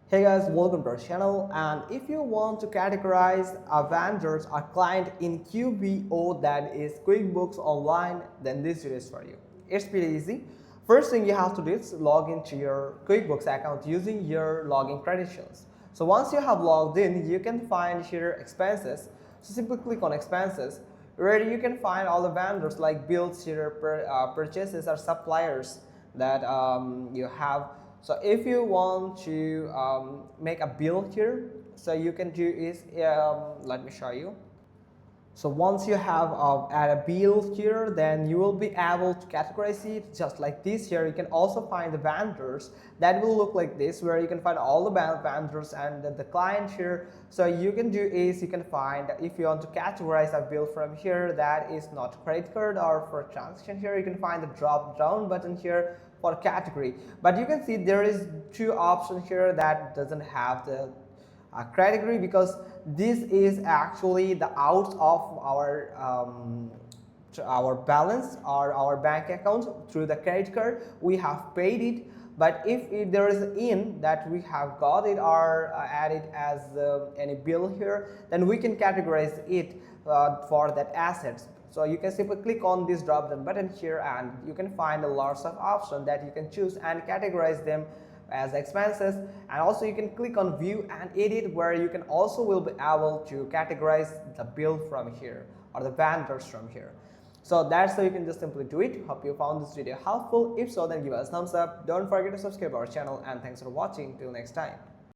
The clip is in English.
Hey guys, welcome to our channel. And if you want to categorize a vendors or client in QBO, that is QuickBooks Online, then this video is for you. It's pretty easy. First thing you have to do is log into your QuickBooks account using your login credentials. So once you have logged in, you can find here expenses. So simply click on expenses, where you can find all the vendors like bills here, purchases or suppliers that you have. So if you want to make a bill here, so you can do is let me show you. So once you have add a bill here, then you will be able to categorize it just like this. Here you can also find the vendors that will look like this, where you can find all the vendors and the client here. So you can do is you can find, if you want to categorize a bill from here that is not credit card or for transaction, here you can find the drop down button here for category. But you can see there is two options here that doesn't have the category, because this is actually the out of our balance or our bank account through the credit card. We have paid it, but if there is in that we have got it or added as any bill here, then we can categorize it for that assets. So you can simply click on this drop down button here and you can find a lots of options that you can choose and categorize them as expenses. And also you can click on view and edit, where you can also will be able to categorize the bill from here or the vendors from here. So that's how you can just simply do it. Hope you found this video helpful. If so, then give us a thumbs up. Don't forget to subscribe our channel, and thanks for watching. Till next time.